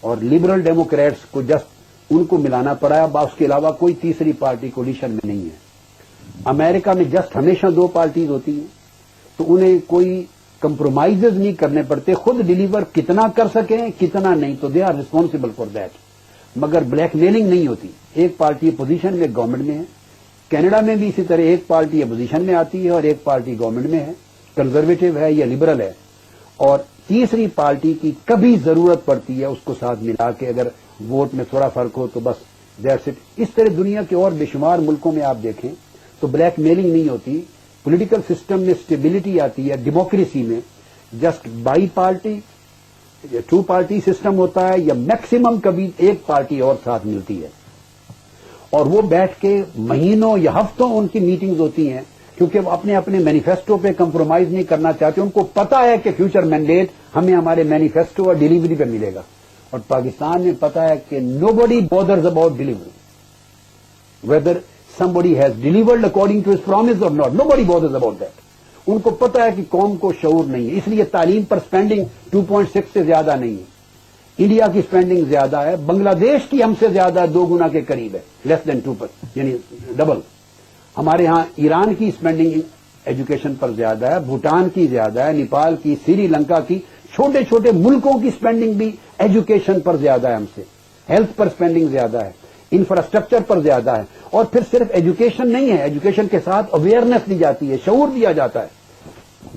اور liberal democrats کو just in کو ملانا پڑا ہے. اب اس کے علاوہ کوئی تیسری پارٹی کولیشن میں نہیں ہے. امریکہ میں جسٹ ہمیشہ 2 پارٹیز ہوتی ہیں, تو انہیں کوئی کمپرومائزز نہیں کرنے پڑتے. خود ڈیلیور کتنا کر سکیں کتنا نہیں, تو they are responsible for that. مگر بلیک میلنگ نہیں ہوتی. ایک پارٹی اپوزیشن میں گورنمنٹ میں ہے. کینیڈا میں بھی اسی طرح ایک پارٹی اپوزیشن میں آتی ہے اور ایک پارٹی گورنمنٹ میں ہے, کنزرویٹو ہے یا لبرل ہے, اور تیسری پارٹی کی کبھی ضرورت پڑتی ہے اس کو ساتھ ملا کے. اگر ووٹ میں تھوڑا فرق ہو تو بس دیٹس اٹ. اس طرح دنیا کے اور بے شمار ملکوں میں آپ دیکھیں تو بلیک میلنگ نہیں ہوتی. پولیٹیکل سسٹم میں اسٹیبلٹی آتی ہے. ڈیموکریسی میں just by party 2 party system ہوتا ہے, یا میکسیمم کبھی ایک پارٹی اور ساتھ ملتی ہے, اور وہ بیٹھ کے مہینوں یا ہفتوں ان کی میٹنگز ہوتی ہیں, کیونکہ وہ اپنے اپنے مینیفیسٹو پہ کمپرومائز نہیں کرنا چاہتے. ان کو پتا ہے کہ فیوچر مینڈیٹ ہمیں ہمارے مینیفیسٹو اور ڈیلیوری پہ ملے گا, اور پاکستان میں پتا ہے کہ nobody bothers about delivery, whether somebody has delivered according to his promise or not. Nobody bothers about that. ان کو پتا ہے کہ قوم کو شعور نہیں ہے, اس لیے تعلیم پر سپینڈنگ 2.6 سے زیادہ نہیں ہے. انڈیا کی سپینڈنگ زیادہ ہے, بنگلہ دیش کی ہم سے زیادہ 2 گنا کے قریب ہے, لیس دین 2%, یعنی ڈبل. ہمارے ہاں ایران کی سپینڈنگ ایجوکیشن پر زیادہ ہے, بھوٹان کی زیادہ ہے, نیپال کی, سری لنکا کی, چھوٹے چھوٹے ملکوں کی سپینڈنگ بھی ایجوکیشن پر زیادہ ہے ہم سے. ہیلتھ پر سپینڈنگ زیادہ ہے, انفراسٹرکچر پر زیادہ ہے. اور پھر صرف ایجوکیشن نہیں ہے, ایجوکیشن کے ساتھ اویئرنیس دی جاتی ہے, شعور دیا جاتا ہے.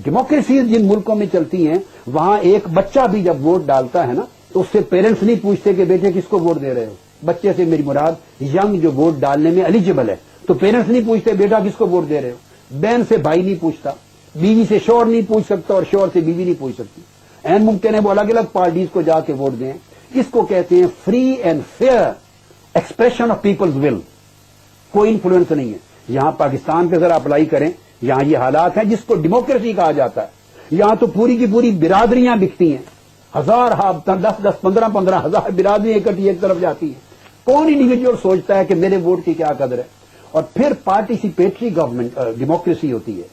ڈیموکریسیز جن ملکوں میں چلتی ہیں وہاں ایک بچہ بھی جب ووٹ ڈالتا ہے نا تو اس سے پیرنٹس نہیں پوچھتے کہ بیٹے کس کو ووٹ دے رہے ہو. بچے سے میری مراد ینگ جو ووٹ ڈالنے میں ایلیجیبل ہے, تو پیرنٹس نہیں پوچھتے بیٹا کس کو ووٹ دے رہے ہو. بہن سے بھائی نہیں پوچھتا, بیوی سے شوہر نہیں پوچھ سکتا, اور شوہر سے بیوی نہیں پوچھ سکتی. این ممکن ہے وہ الگ الگ پارٹیز کو جا کے ووٹ دیں. اس کو کہتے ہیں free and fair expression of people's will. کوئی انفلوئنس نہیں ہے. یہاں پاکستان پہ ذرا اپلائی کریں, یہاں یہ حالات ہیں جس کو ڈیموکریسی کہا جاتا ہے. یہاں تو پوری کی پوری برادریاں بکتی ہیں, 10,000 15 ہزار برادریاں اکٹھی ایک طرف جاتی ہیں. کون انڈیویجول سوچتا ہے کہ میرے ووٹ کی کیا قدر ہے؟ اور پھر پارٹیسپیٹری گورنمنٹ ڈیموکریسی ہوتی ہے.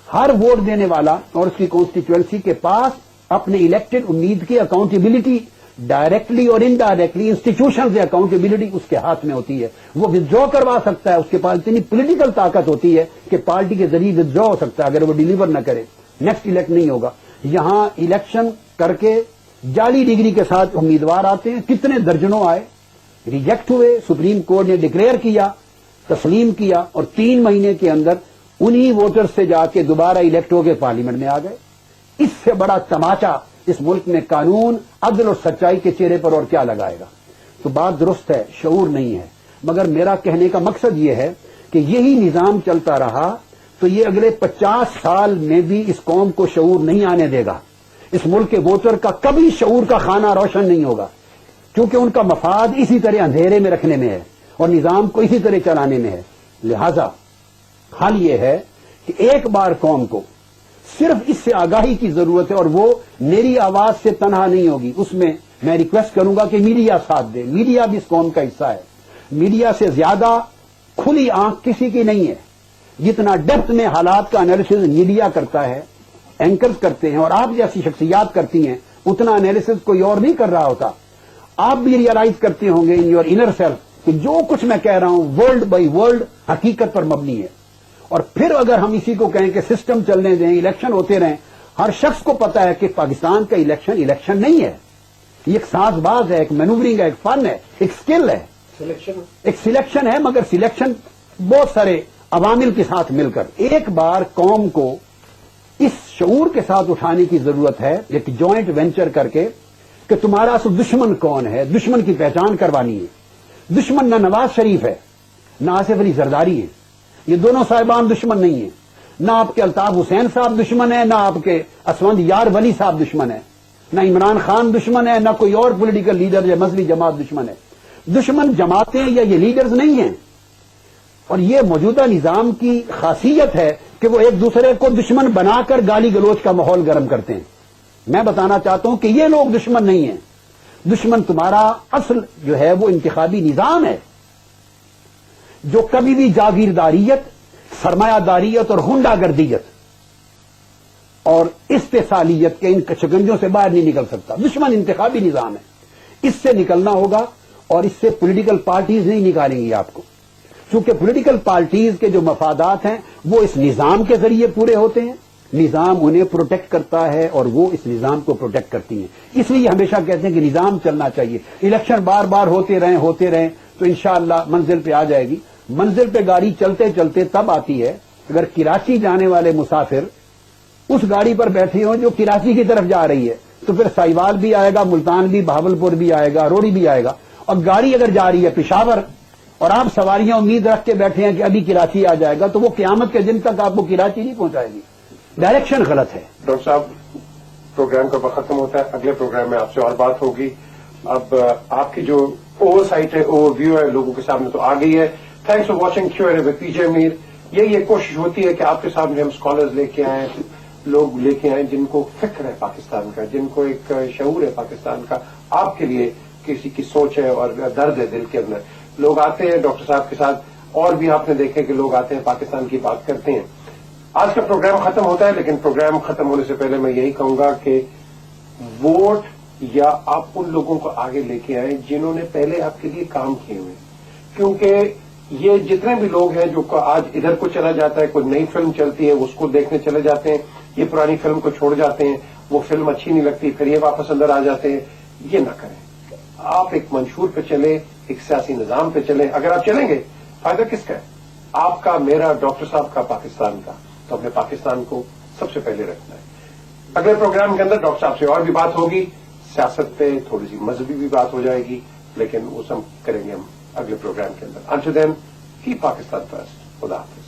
ہر ووٹ دینے والا اور اس کی کانسٹیچوئنسی کے پاس اپنے الیکٹڈ امید کی اکاؤنٹیبلٹی ڈائریکٹلی اور انڈائریکٹلی انسٹیٹیوشن سے اکاؤنٹیبلٹی اس کے ہاتھ میں ہوتی ہے. وہ ودرا کروا سکتا ہے, اس کے پاس اتنی پولیٹیکل طاقت ہوتی ہے کہ پارٹی کے ذریعے ودرا ہو سکتا ہے. اگر وہ ڈیلیور نہ کرے نیکسٹ الیکٹ نہیں ہوگا. یہاں الیکشن کر کے جعلی ڈگری کے ساتھ امیدوار آتے ہیں, کتنے درجنوں آئے, ریجیکٹ ہوئے, سپریم کورٹ نے ڈکلیئر کیا, تسلیم کیا, اور 3 مہینے کے اندر انہی ووٹر سے جا کے دوبارہ الیکٹ ہو کے پارلیمنٹ میں آ گئے. اس سے بڑا تماچا اس ملک میں قانون, عدل اور سچائی کے چہرے پر اور کیا لگائے گا؟ تو بات درست ہے, شعور نہیں ہے. مگر میرا کہنے کا مقصد یہ ہے کہ یہی نظام چلتا رہا تو یہ اگلے 50 سال میں بھی اس قوم کو شعور نہیں آنے دے گا. اس ملک کے ووٹر کا کبھی شعور کا خانہ روشن نہیں ہوگا, کیونکہ ان کا مفاد اسی طرح اندھیرے میں رکھنے میں ہے اور نظام کو اسی طرح چلانے میں ہے. لہذا حل یہ ہے کہ ایک بار قوم کو صرف اس سے آگاہی کی ضرورت ہے, اور وہ میری آواز سے تنہا نہیں ہوگی. اس میں ریکویسٹ کروں گا کہ میڈیا ساتھ دے. میڈیا بھی اس قوم کا حصہ ہے. میڈیا سے زیادہ کھلی آنکھ کسی کی نہیں ہے. جتنا ڈیپتھ میں حالات کا انالیسز میڈیا کرتا ہے, اینکرز کرتے ہیں اور آپ جیسی شخصیات کرتی ہیں, اتنا انالیسز کوئی اور نہیں کر رہا ہوتا. آپ بھی ریئلائز کرتے ہوں گے ان یور انر سیلف کہ جو کچھ میں کہہ رہا ہوں ورلڈ بائی ورلڈ حقیقت پر مبنی ہے. اور پھر اگر ہم اسی کو کہیں کہ سسٹم چلنے دیں, الیکشن ہوتے رہیں, ہر شخص کو پتا ہے کہ پاکستان کا الیکشن نہیں ہے. یہ ایک ساز باز ہے, ایک مینوورنگ ہے, ایک فن ہے, ایک سکل ہے, ایک سلیکشن ہے. مگر سلیکشن بہت سارے عوامل کے ساتھ مل کر. ایک بار قوم کو اس شعور کے ساتھ اٹھانے کی ضرورت ہے, ایک جوائنٹ وینچر کر کے, کہ تمہارا اصل دشمن کون ہے. دشمن کی پہچان کروانی ہے. دشمن نہ نواز شریف ہے نہ آصف علی زرداری ہے. یہ دونوں صاحبان دشمن نہیں ہیں. نہ آپ کے الطاف حسین صاحب دشمن ہے, نہ آپ کے اسوند یار ولی صاحب دشمن ہے, نہ عمران خان دشمن ہے, نہ کوئی اور پولیٹیکل لیڈر یا مذہبی جماعت دشمن ہے. دشمن جماعتیں یا یہ لیڈرز نہیں ہیں. اور یہ موجودہ نظام کی خاصیت ہے کہ وہ ایک دوسرے کو دشمن بنا کر گالی گلوچ کا ماحول گرم کرتے ہیں. میں بتانا چاہتا ہوں کہ یہ لوگ دشمن نہیں ہیں. دشمن تمہارا اصل جو ہے وہ انتخابی نظام ہے, جو کبھی بھی جاگیرداریت, سرمایہ داریت اور غنڈہ گردیت اور استحصالیت کے ان شکنجوں سے باہر نہیں نکل سکتا. دشمن انتخابی نظام ہے. اس سے نکلنا ہوگا اور اس سے پولیٹیکل پارٹیز نہیں نکالیں گی آپ کو، چونکہ پولیٹیکل پارٹیز کے جو مفادات ہیں وہ اس نظام کے ذریعے پورے ہوتے ہیں، نظام انہیں پروٹیکٹ کرتا ہے اور وہ اس نظام کو پروٹیکٹ کرتی ہیں، اس لیے ہمیشہ کہتے ہیں کہ نظام چلنا چاہیے، الیکشن بار بار ہوتے رہیں تو انشاءاللہ منزل پہ آ جائے گی۔ منزل پہ گاڑی چلتے چلتے تب آتی ہے اگر کراچی جانے والے مسافر اس گاڑی پر بیٹھے ہوں جو کراچی کی طرف جا رہی ہے، تو پھر سائیوال بھی آئے گا، ملتان بھی، بہاولپور بھی آئے گا، روڑی بھی آئے گا، اور گاڑی اگر جا رہی ہے پشاور اور آپ سواریاں امید رکھ کے بیٹھے ہیں کہ ابھی کراچی آ جائے گا، تو وہ قیامت کے دن تک آپ کو کراچی نہیں پہنچائے گی، ڈائریکشن غلط ہے۔ ڈاکٹر صاحب، پروگرام کا وقت ختم ہوتا ہے، اگلے پروگرام میں آپ سے اور بات ہوگی۔ اب آپ کی جو اوور سائٹ ہے، اوور ویو ہے، لوگوں کے سامنے تو آ گئی ہے۔ Thanks for watching Q&A with P J Mir. یہ کوشش ہوتی ہے کہ آپ کے سامنے ہم اسکالرز لے کے آئیں، لوگ لے کے آئیں جن کو فکر ہے پاکستان کا، جن کو ایک شعور ہے پاکستان کا، آپ کے لیے کسی کی سوچ ہے اور درد ہے دل کے اندر۔ لوگ آتے ہیں ڈاکٹر صاحب کے ساتھ، اور بھی آپ نے دیکھے کہ لوگ آتے ہیں پاکستان کی بات کرتے ہیں۔ آج کا پروگرام ختم ہوتا ہے، لیکن پروگرام ختم ہونے سے پہلے میں یہی کہوں گا کہ ووٹ یا آپ ان لوگوں کو آگے لے کے آئیں جنہوں نے پہلے آپ کے لیے کام کیے ہوئے، کیونکہ یہ جتنے بھی لوگ ہیں جو آج ادھر کو چلا جاتا ہے، کوئی نئی فلم چلتی ہے اس کو دیکھنے چلے جاتے ہیں، یہ پرانی فلم کو چھوڑ جاتے ہیں، وہ فلم اچھی نہیں لگتی، پھر یہ واپس اندر آ جاتے ہیں، یہ نہ کریں۔ آپ ایک منشور پہ چلیں، ایک سیاسی نظام پہ چلیں۔ اگر آپ چلیں گے فائدہ کس کا ہے؟ آپ کا، میرا، ڈاکٹر صاحب کا، پاکستان کا۔ تو ہمیں پاکستان کو سب سے پہلے رکھنا ہے۔ اگلے پروگرام کے اندر ڈاکٹر صاحب سے اور بھی بات ہوگی، سیاست پہ تھوڑی سی مذہبی بھی بات ہو جائے گی، لیکن وہ سب کریں گے ہم اگلے پروگرام کے اندر۔ Until then, keep Pakistan first. خدا حافظ۔